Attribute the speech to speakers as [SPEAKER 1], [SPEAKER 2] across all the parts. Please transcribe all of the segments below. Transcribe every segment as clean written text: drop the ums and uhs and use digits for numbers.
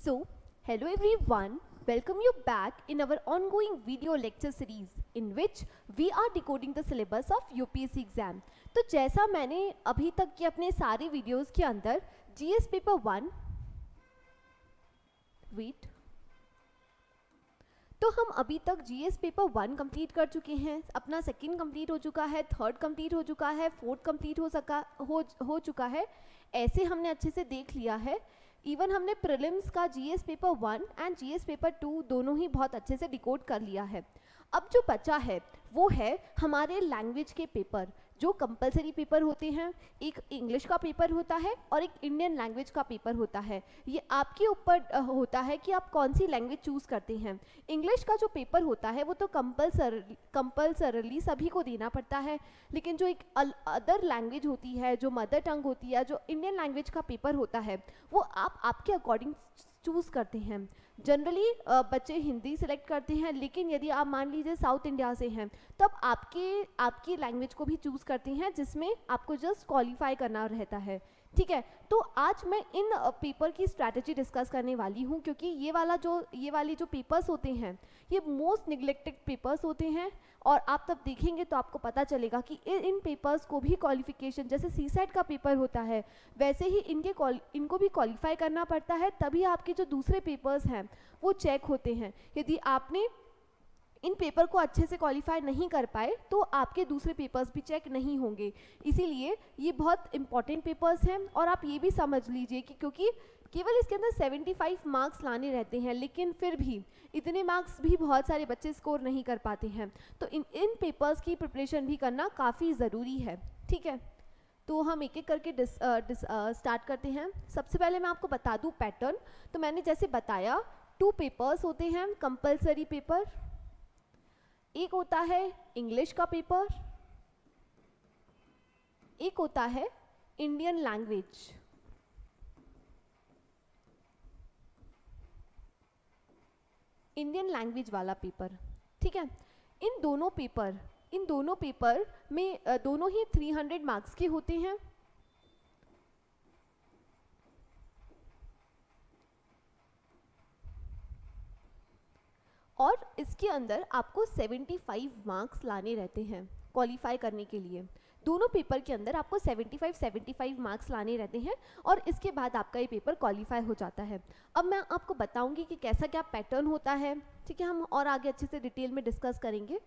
[SPEAKER 1] So, hello everyone, welcome you back in our ongoing video lecture series in which we are decoding the syllabus of UPSC exam. तो जैसा मैंने अभी तक के अपने सारे वीडियोस के अंदर GS पेपर 1 वेट तो हम अभी तक GS पेपर 1 कंप्लीट कर चुके हैं, अपना सेकंड कंप्लीट हो चुका है, थर्ड कंप्लीट हो चुका है, फोर्थ कंप्लीट हो चुका है। ऐसे हमने अच्छे से देख लिया है। इवन हमने प्रीलिम्स का GS paper 1 and GS paper 2 दोनों ही बहुत अच्छे से डिकोड कर लिया है। अब जो बचा है वो है हमारे लैंग्वेज के पेपर, जो कंपलसरी पेपर होते हैं। एक इंग्लिश का पेपर होता है और एक इंडियन लैंग्वेज का पेपर होता है। ये आपके ऊपर होता है कि आप कौन सी लैंग्वेज चूज़ करते हैं। इंग्लिश का जो पेपर होता है वो तो कंपलसरली सभी को देना पड़ता है, लेकिन जो एक अदर लैंग्वेज होती है, जो मदर टंग होती है, जो इंडियन लैंग्वेज का पेपर होता है, वो आप आपके अकॉर्डिंग चूज़ करते हैं। जनरली बच्चे हिंदी सेलेक्ट करते हैं, लेकिन यदि आप मान लीजिए साउथ इंडिया से हैं तो आप आपकी लैंग्वेज को भी चूज़ करते हैं, जिसमें आपको जस्ट क्वालिफाई करना रहता है। ठीक है, तो आज मैं इन पेपर की स्ट्रैटेजी डिस्कस करने वाली हूँ, क्योंकि ये वाली जो पेपर्स होते हैं ये मोस्ट निगलेक्टेड पेपर्स होते हैं। और आप तब देखेंगे तो आपको पता चलेगा कि इन पेपर्स को भी क्वालिफिकेशन, जैसे सीसेट का पेपर होता है वैसे ही इनको भी क्वालिफाई करना पड़ता है, तभी आपके जो दूसरे पेपर्स हैं वो चेक होते हैं। यदि आपने इन पेपर को अच्छे से क्वालिफाई नहीं कर पाए तो आपके दूसरे पेपर्स भी चेक नहीं होंगे। इसीलिए ये बहुत इंपॉर्टेंट पेपर्स हैं। और आप ये भी समझ लीजिए कि क्योंकि केवल इसके अंदर 75 मार्क्स लाने रहते हैं, लेकिन फिर भी इतने मार्क्स भी बहुत सारे बच्चे स्कोर नहीं कर पाते हैं। तो इन पेपर्स की प्रिपरेशन भी करना काफ़ी ज़रूरी है। ठीक है, तो हम एक एक करके स्टार्ट करते हैं। सबसे पहले मैं आपको बता दूं पैटर्न। तो मैंने जैसे बताया 2 पेपर्स होते हैं कंपलसरी पेपर। एक होता है इंग्लिश का पेपर, एक होता है इंडियन लैंग्वेज। इंडियन लैंग्वेज वाला पेपर। ठीक है, इन दोनों पेपर में दोनों ही 300 मार्क्स के होते हैं। और इसके अंदर आपको 75 मार्क्स लाने रहते हैं क्वालिफाई करने के लिए। दोनों पेपर के अंदर आपको 75 मार्क्स लाने रहते हैं और इसके बाद आपका ये पेपर क्वालिफाई हो जाता है। अब मैं आपको बताऊंगी कि कैसा क्या पैटर्न होता है। ठीक है, हम और आगे अच्छे से डिटेल में डिस्कस करेंगे।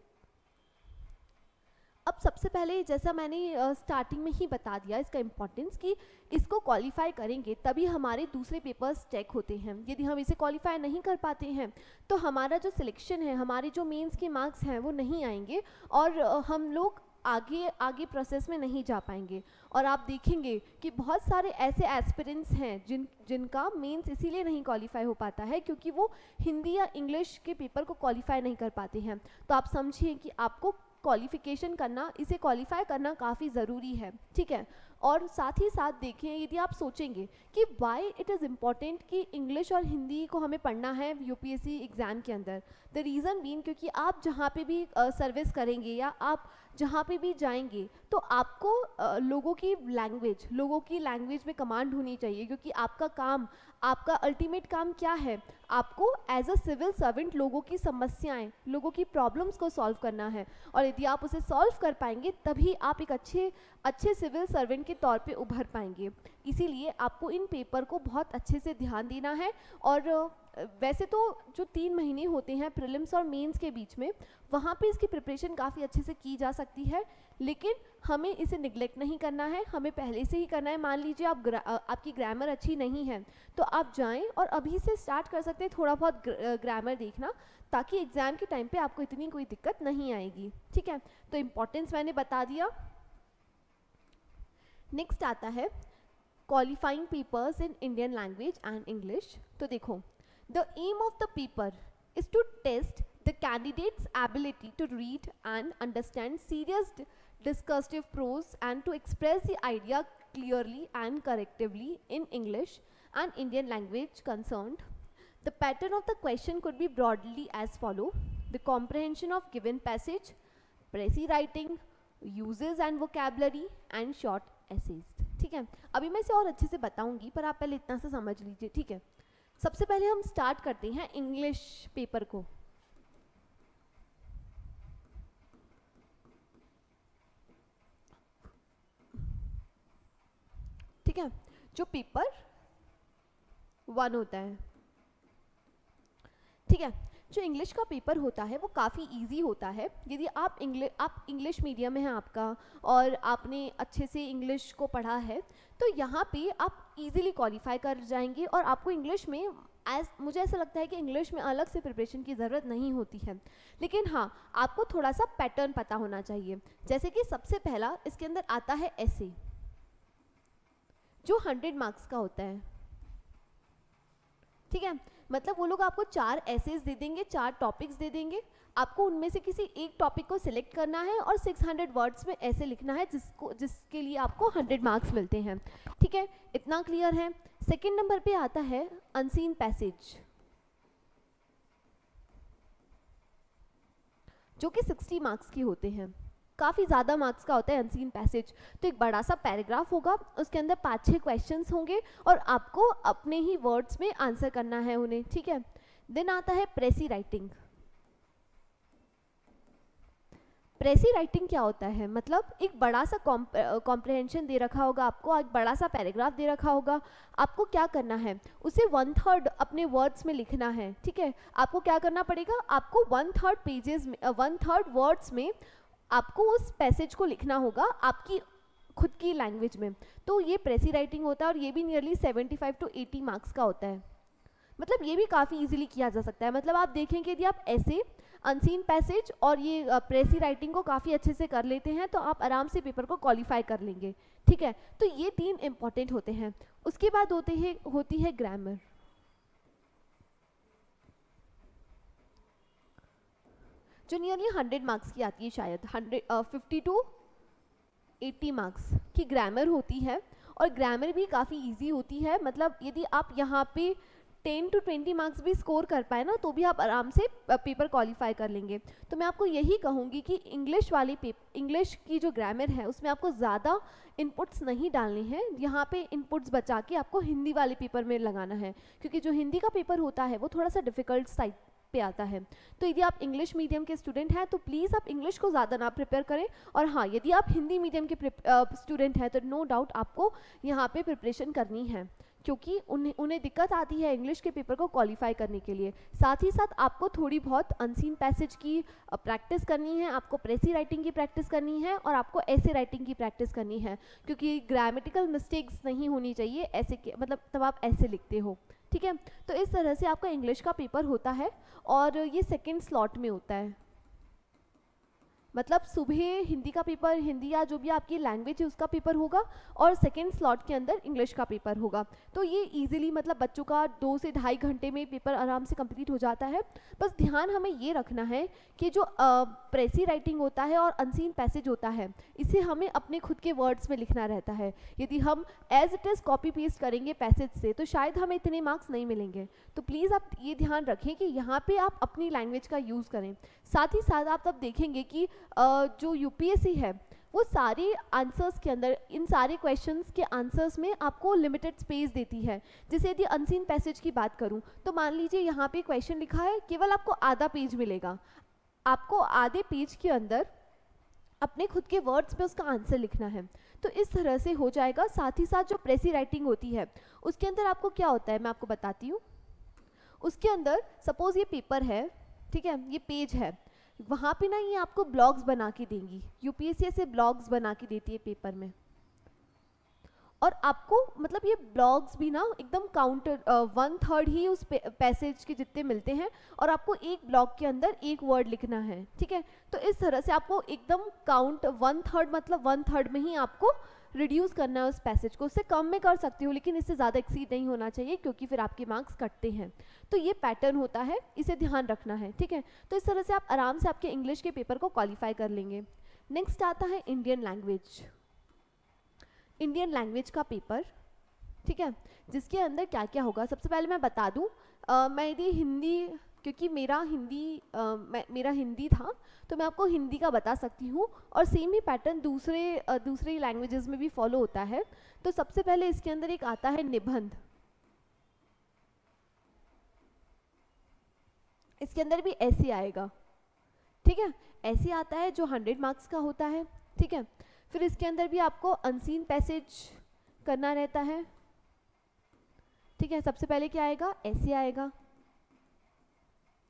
[SPEAKER 1] अब सबसे पहले जैसा मैंने स्टार्टिंग में ही बता दिया इसका इम्पोर्टेंस, कि इसको क्वालिफाई करेंगे तभी हमारे दूसरे पेपर्स चेक होते हैं। यदि हम इसे क्वालिफाई नहीं कर पाते हैं तो हमारा जो सिलेक्शन है, हमारे जो मेंस के मार्क्स हैं वो नहीं आएंगे और हम लोग आगे प्रोसेस में नहीं जा पाएंगे। और आप देखेंगे कि बहुत सारे ऐसे एस्पिरेंट्स हैं जिनका मेंस इसीलिए नहीं क्वालिफाई हो पाता है क्योंकि वो हिंदी या इंग्लिश के पेपर को क्वालिफाई नहीं कर पाते हैं। तो आप समझिए कि आपको क्वालिफिकेशन करना, इसे क्वालिफाई करना काफ़ी ज़रूरी है। ठीक है, और साथ ही साथ देखें, यदि आप सोचेंगे कि वाई इट इज़ इम्पॉर्टेंट कि इंग्लिश और हिंदी को हमें पढ़ना है यूपीएससी एग्ज़ाम के अंदर, द रीज़न बीइंग क्योंकि आप जहाँ पे भी सर्विस करेंगे या आप जहाँ पे भी जाएंगे तो आपको लोगों की लैंग्वेज में कमांड होनी चाहिए, क्योंकि आपका काम, आपका अल्टीमेट काम क्या है, आपको एज अ सिविल सर्वेंट लोगों की समस्याएं, लोगों की प्रॉब्लम्स को सॉल्व करना है। और यदि आप उसे सॉल्व कर पाएंगे तभी आप एक अच्छे सिविल सर्वेंट के तौर पे उभर पाएंगे। इसीलिए आपको इन पेपर को बहुत अच्छे से ध्यान देना है। और वैसे तो जो 3 महीने होते हैं प्रीलिम्स और मेंस के बीच में, वहाँ पे इसकी प्रिपरेशन काफ़ी अच्छे से की जा सकती है, लेकिन हमें इसे निगलेक्ट नहीं करना है, हमें पहले से ही करना है। मान लीजिए आपकी ग्रामर अच्छी नहीं है तो आप जाएं और अभी से स्टार्ट कर सकते हैं थोड़ा बहुत ग्रामर देखना, ताकि एग्ज़ाम के टाइम पे आपको इतनी कोई दिक्कत नहीं आएगी। ठीक है, तो इम्पोर्टेंस मैंने बता दिया। नेक्स्ट आता है qualifying papers in Indian language and English. तो देखो, the aim of the paper is to test the candidate's ability to read and understand serious discursive prose and to express the idea clearly and correctly in English and Indian language concerned. The pattern of the question could be broadly as follow: the comprehension of given passage, precis writing, uses and vocabulary and short essays. ठीक है, अभी मैं इसे और अच्छे से बताऊंगी पर आप पहले इतना से समझ लीजिए। ठीक है, सबसे पहले हम स्टार्ट करते हैं इंग्लिश पेपर को। ठीक है, जो पेपर 1 होता है, ठीक है, जो इंग्लिश का पेपर होता है वो काफ़ी इजी होता है। यदि आप इंग्लिश मीडियम है आपका और आपने अच्छे से इंग्लिश को पढ़ा है तो यहाँ पे आप इजीली क्वालिफाई कर जाएंगे और आपको इंग्लिश में मुझे ऐसा लगता है कि इंग्लिश में अलग से प्रिपरेशन की ज़रूरत नहीं होती है। लेकिन हाँ, आपको थोड़ा सा पैटर्न पता होना चाहिए। जैसे कि सबसे पहला इसके अंदर आता है ऐसे, जो 100 मार्क्स का होता है। ठीक है, मतलब वो लोग आपको 4 एसेज दे देंगे, 4 टॉपिक्स दे देंगे, आपको उनमें से किसी एक टॉपिक को सिलेक्ट करना है और 600 वर्ड्स में ऐसे लिखना है जिसके लिए आपको 100 मार्क्स मिलते हैं। ठीक है, इतना क्लियर है। सेकंड नंबर पे आता है अनसीन पैसेज, जो कि 60 मार्क्स की होते हैं। काफ़ी ज़्यादा मार्क्स का होता है अनसीन पैसेज। तो एक बड़ा सा पैराग्राफ होगा, उसके अंदर 5-6 क्वेश्चंस होंगे और आपको अपने ही वर्ड्स में आंसर करना है उन्हें। ठीक है, देन आता है प्रेसी राइटिंग। प्रेसी राइटिंग क्या होता है, मतलब एक बड़ा सा कॉम्प्रहेंशन दे रखा होगा आपको, एक बड़ा सा पैराग्राफ दे रखा होगा, आपको क्या करना है उसे 1/3 अपने वर्ड्स में लिखना है। ठीक है, आपको क्या करना पड़ेगा, आपको 1/3 पेजेस में 1/3 वर्ड्स में आपको उस पैसेज को लिखना होगा आपकी खुद की लैंग्वेज में। तो ये प्रेसी राइटिंग होता है और ये भी नियरली 75 to 80 मार्क्स का होता है। मतलब ये भी काफ़ी इजीली किया जा सकता है। मतलब आप देखें कि यदि आप ऐसे अनसीन पैसेज और ये प्रेसी राइटिंग को काफ़ी अच्छे से कर लेते हैं तो आप आराम से पेपर को क्वालिफाई कर लेंगे। ठीक है, तो ये 3 इंपॉर्टेंट होते हैं। उसके बाद होती है ग्रामर। जो नियरली 100 मार्क्स की आती है, शायद 50 to 80 मार्क्स की ग्रामर होती है और ग्रामर भी काफ़ी इजी होती है। मतलब यदि आप यहाँ पे 10 to 20 मार्क्स भी स्कोर कर पाए ना तो भी आप आराम से पेपर क्वालिफाई कर लेंगे। तो मैं आपको यही कहूँगी कि इंग्लिश की जो ग्रामर है उसमें आपको ज़्यादा इनपुट्स नहीं डालने हैं, यहाँ पे इनपुट्स बचा के आपको हिंदी वाले पेपर में लगाना है, क्योंकि जो हिंदी का पेपर होता है वो थोड़ा सा डिफ़िकल्ट साइड पे आता है। तो यदि आप इंग्लिश मीडियम के स्टूडेंट हैं तो प्लीज़ आप इंग्लिश को ज़्यादा ना प्रिपेयर करें। और हाँ, यदि आप हिंदी मीडियम के स्टूडेंट हैं तो नो डाउट आपको यहाँ पे प्रिपरेशन करनी है, क्योंकि उन्हें दिक्कत आती है इंग्लिश के पेपर को क्वालिफाई करने के लिए। साथ ही साथ आपको थोड़ी बहुत अनसीन पैसेज की प्रैक्टिस करनी है, आपको प्रेसी राइटिंग की प्रैक्टिस करनी है और आपको ऐसे राइटिंग की प्रैक्टिस करनी है, क्योंकि ग्रामेटिकल मिस्टेक्स नहीं होनी चाहिए ऐसे के, मतलब तब आप ऐसे लिखते हो। ठीक है, तो इस तरह से आपका इंग्लिश का पेपर होता है और ये सेकेंड स्लॉट में होता है। मतलब सुबह हिंदी का पेपर, हिंदी या जो भी आपकी लैंग्वेज है उसका पेपर होगा और सेकेंड स्लॉट के अंदर इंग्लिश का पेपर होगा। तो ये इजीली मतलब बच्चों का 2 से ढाई घंटे में पेपर आराम से कंप्लीट हो जाता है। बस ध्यान हमें ये रखना है कि जो प्रेसी राइटिंग होता है और अनसीन पैसेज होता है इसे हमें अपने खुद के वर्ड्स में लिखना रहता है। यदि हम as it is copy paste करेंगे पैसेज से तो शायद हमें इतने मार्क्स नहीं मिलेंगे। तो प्लीज़ आप ये ध्यान रखें कि यहाँ पे आप अपनी लैंग्वेज का यूज़ करें। साथ ही साथ आप तब देखेंगे कि जो यूपीएससी है वो सारे आंसर्स के अंदर, इन सारे क्वेश्चंस के आंसर्स में आपको लिमिटेड स्पेस देती है। जैसे यदि अनसीन पैसेज की बात करूं तो मान लीजिए यहाँ पे क्वेश्चन लिखा है, केवल आपको आधा पेज मिलेगा, आपको आधे पेज के अंदर अपने खुद के वर्ड्स पे उसका आंसर लिखना है। तो इस तरह से हो जाएगा। साथ ही साथ जो प्रेसी राइटिंग होती है उसके अंदर आपको क्या होता है मैं आपको बताती हूँ। उसके अंदर सपोज ये पेपर है, ठीक है, ये पेज है, वहाँ पे ना ये आपको ब्लॉग्स बना के देंगी, यूपीएससी से ब्लॉग्स बना के देती है पेपर में। और आपको मतलब ये ब्लॉग्स भी ना एकदम काउंटर 1/3 ही उस पैसेज के जितने मिलते हैं और आपको एक ब्लॉग के अंदर एक वर्ड लिखना है। ठीक है, तो इस तरह से आपको एकदम काउंट 1/3 मतलब 1/3 में ही आपको रिड्यूस करना है उस पैसेज को। उससे कम में कर सकती हो लेकिन इससे ज़्यादा एक्सीड नहीं होना चाहिए, क्योंकि फिर आपके मार्क्स कटते हैं। तो ये पैटर्न होता है, इसे ध्यान रखना है। ठीक है, तो इस तरह से आप आराम से आपके इंग्लिश के पेपर को क्वालिफाई कर लेंगे। नेक्स्ट आता है इंडियन लैंग्वेज। इंडियन लैंग्वेज का पेपर, ठीक है, जिसके अंदर क्या क्या होगा सबसे पहले मैं बता दूं। मैं यदि हिंदी, क्योंकि मेरा हिंदी था तो मैं आपको हिंदी का बता सकती हूँ और सेम ही पैटर्न दूसरे लैंग्वेजेस में भी फॉलो होता है। तो सबसे पहले इसके अंदर एक आता है निबंध। इसके अंदर भी ऐसे आएगा, ठीक है, ऐसे आता है जो 100 मार्क्स का होता है, ठीक है। फिर इसके अंदर भी आपको अनसीन पैसेज करना रहता है, ठीक है। सबसे पहले क्या आएगा, ऐसे आएगा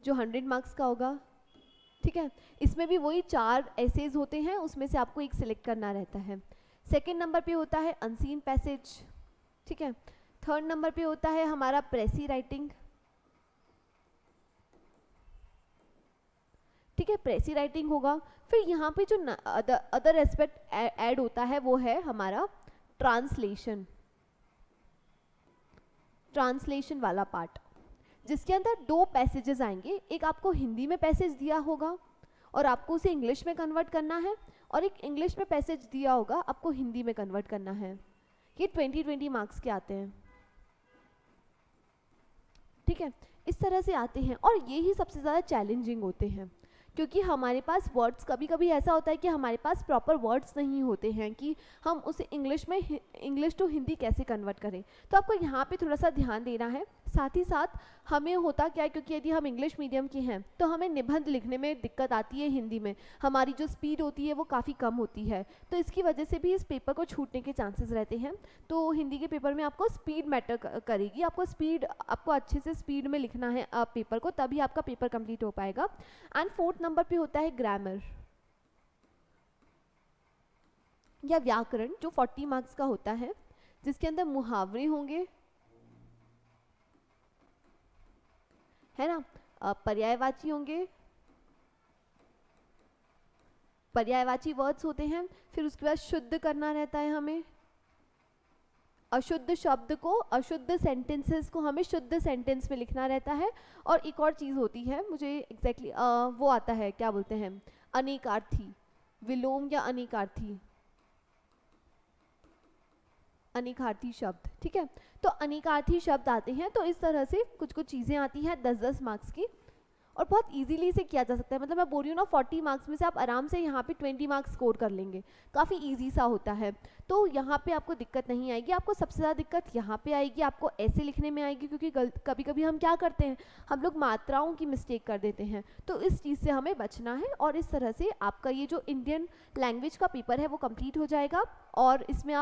[SPEAKER 1] जो 100 मार्क्स का होगा, ठीक है। इसमें भी वही 4 एसेज होते हैं, उसमें से आपको एक सिलेक्ट करना रहता है। सेकंड नंबर पे होता है अनसीन पैसेज, ठीक है। थर्ड नंबर पे होता है हमारा प्रेसी राइटिंग, ठीक है, प्रेसी राइटिंग होगा। फिर यहाँ पे जो अदर एस्पेक्ट ऐड होता है वो है हमारा ट्रांसलेशन, ट्रांसलेशन वाला पार्ट, जिसके अंदर 2 पैसेजेस आएंगे। एक आपको हिंदी में पैसेज दिया होगा और आपको उसे इंग्लिश में कन्वर्ट करना है, और एक इंग्लिश में पैसेज दिया होगा, आपको हिंदी में कन्वर्ट करना है। ये 20-20 मार्क्स के आते हैं, ठीक है, इस तरह से आते हैं। और ये ही सबसे ज़्यादा चैलेंजिंग होते हैं, क्योंकि हमारे पास वर्ड्स, कभी कभी ऐसा होता है कि हमारे पास प्रॉपर वर्ड्स नहीं होते हैं कि हम उसे इंग्लिश टू हिंदी कैसे कन्वर्ट करें। तो आपको यहाँ पे थोड़ा सा ध्यान देना है। साथ ही साथ हमें होता क्या है, क्योंकि यदि हम इंग्लिश मीडियम के हैं तो हमें निबंध लिखने में दिक्कत आती है, हिंदी में हमारी जो स्पीड होती है वो काफ़ी कम होती है, तो इसकी वजह से भी इस पेपर को छूटने के चांसेस रहते हैं। तो हिंदी के पेपर में आपको स्पीड मैटर करेगी, आपको अच्छे से स्पीड में लिखना है पेपर को, तभी आपका पेपर कंप्लीट हो पाएगा। एंड 4th नंबर पे होता है ग्रामर या व्याकरण, जो 40 मार्क्स का होता है, जिसके अंदर मुहावरे होंगे, है ना, पर्यायवाची होंगे, पर्यायवाची वर्ड्स होते हैं। फिर उसके बाद शुद्ध करना रहता है हमें, अशुद्ध शब्द को, अशुद्ध सेंटेंसेस को हमें शुद्ध सेंटेंस में लिखना रहता है। और एक और चीज़ होती है, मुझे एग्जैक्टली वो आता है, क्या बोलते हैं, अनेकार्थी, विलोम या अनेकार्थी, अनेकार्थी शब्द, ठीक है। तो अनेकार्थी शब्द आते हैं। तो इस तरह से कुछ कुछ चीज़ें आती हैं 10-10 मार्क्स की, और बहुत इजीली इसे किया जा सकता है। मतलब मैं बोल रही हूँ ना, 40 मार्क्स में से आप आराम से यहाँ पे 20 मार्क्स स्कोर कर लेंगे, काफ़ी इजी सा होता है। तो यहाँ पे आपको दिक्कत नहीं आएगी। आपको सबसे ज़्यादा दिक्कत यहाँ पे आएगी, आपको ऐसे लिखने में आएगी, क्योंकि कभी कभी हम क्या करते हैं, हम लोग मात्राओं की मिस्टेक कर देते हैं। तो इस चीज़ से हमें बचना है। और इस तरह से आपका ये जो इंडियन लैंग्वेज का पेपर है वो कंप्लीट हो जाएगा। और इसमें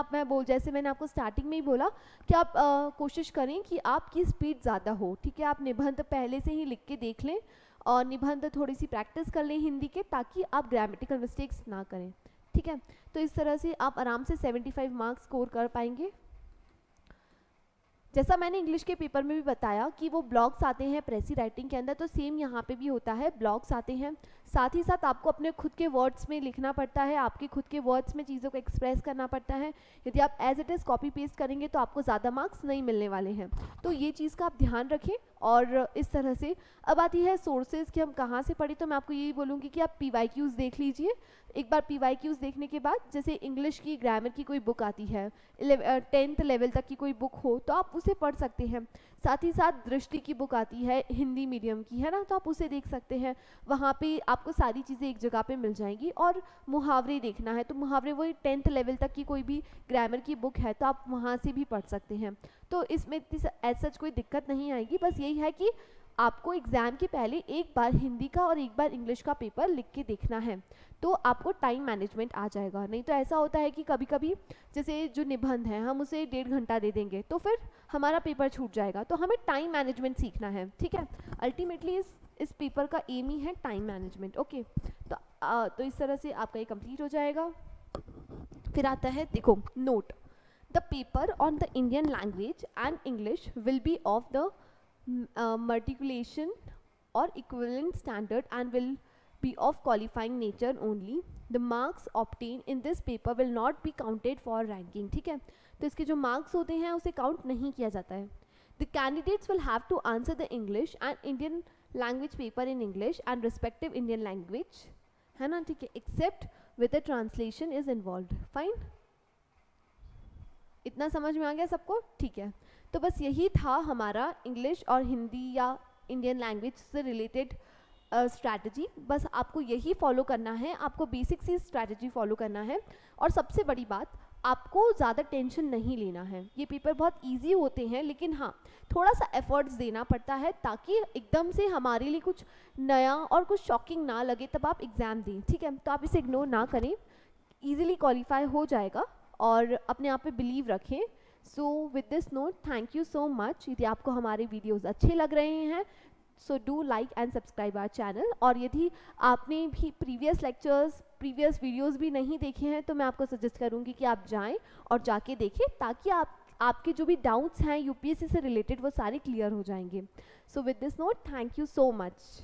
[SPEAKER 1] जैसे मैंने आपको स्टार्टिंग में ही बोला कि आप कोशिश करें कि आपकी स्पीड ज़्यादा हो, ठीक है। आप निबंध पहले से ही लिख के देख लें और निबंध थोड़ी सी प्रैक्टिस कर लें हिंदी के, ताकि आप ग्रामेटिकल मिस्टेक्स ना करें, ठीक है। तो इस तरह से आप आराम से 75 मार्क्स स्कोर कर पाएंगे। जैसा मैंने इंग्लिश के पेपर में भी बताया कि वो ब्लॉक्स आते हैं प्रेसी राइटिंग के अंदर, तो सेम यहाँ पे भी होता है, ब्लॉक्स आते हैं। साथ ही साथ आपको अपने खुद के वर्ड्स में लिखना पड़ता है, आपके खुद के वर्ड्स में चीज़ों को एक्सप्रेस करना पड़ता है। यदि आप as it is copy paste करेंगे तो आपको ज़्यादा मार्क्स नहीं मिलने वाले हैं। तो ये चीज़ का आप ध्यान रखें। और इस तरह से अब आती है सोर्सेज कि हम कहाँ से पढ़ें। तो मैं आपको यही बोलूँगी कि आप PYQs देख लीजिए। एक बार PYQs देखने के बाद, जैसे इंग्लिश की ग्रामर की कोई बुक आती है, 10th लेवल तक की कोई बुक हो तो आप उसे पढ़ सकते हैं। साथ ही साथ दृष्टि की बुक आती है हिंदी मीडियम की, है ना, तो आप उसे देख सकते हैं। वहाँ पे आपको सारी चीज़ें एक जगह पे मिल जाएंगी। और मुहावरे देखना है तो मुहावरे वही 10th लेवल तक की कोई भी ग्रामर की बुक है तो आप वहाँ से भी पढ़ सकते हैं। तो इसमें एज सच कोई दिक्कत नहीं आएगी। बस यही है कि आपको एग्ज़ाम के पहले एक बार हिंदी का और एक बार इंग्लिश का पेपर लिख के देखना है, तो आपको टाइम मैनेजमेंट आ जाएगा। नहीं तो ऐसा होता है कि कभी कभी जैसे जो निबंध है हम उसे 1.5 घंटा दे देंगे तो फिर हमारा पेपर छूट जाएगा। तो हमें टाइम मैनेजमेंट सीखना है, ठीक है। अल्टीमेटली इस पेपर का एम ही है टाइम मैनेजमेंट, ओके। तो इस तरह से आपका ये कंप्लीट हो जाएगा। फिर आता है, देखो, note the paper on the Indian language and English will be of the matriculation or equivalent standard and will be of qualifying nature only. The marks obtained in this paper will not be counted for ranking, ठीक है। तो इसके जो marks होते हैं उसे count नहीं किया जाता है। The candidates will have to answer the English and Indian language paper in English and respective Indian language, है ना, ठीक है, except with the translation is involved. Fine, इतना समझ में आ गया सबको, ठीक है। तो बस यही था हमारा इंग्लिश और हिंदी या इंडियन लैंग्वेज से रिलेटेड स्ट्रैटेजी। बस आपको यही फॉलो करना है, आपको बेसिक सी स्ट्रैटेजी फॉलो करना है। और सबसे बड़ी बात, आपको ज़्यादा टेंशन नहीं लेना है। ये पेपर बहुत इजी होते हैं, लेकिन हाँ थोड़ा सा एफर्ट्स देना पड़ता है ताकि एकदम से हमारे लिए कुछ नया और कुछ शॉकिंग ना लगे तब आप एग्ज़ाम दें, ठीक है। तो आप इसे इग्नोर ना करें, ईजिली क्वालिफाई हो जाएगा और अपने आप पे बिलीव रखें। So with this note, thank you so much. यदि आपको हमारे वीडियोज़ अच्छे लग रहे हैं so do like and subscribe our channel. और यदि आपने भी प्रीवियस लेक्चर्स, प्रीवियस वीडियोस भी नहीं देखे हैं तो मैं आपको सजेस्ट करूंगी कि आप जाएं और जाके देखें, ताकि आपके जो भी डाउट्स हैं यूपीएससी से रिलेटेड वो सारे क्लियर हो जाएंगे। सो with this note, thank you so much.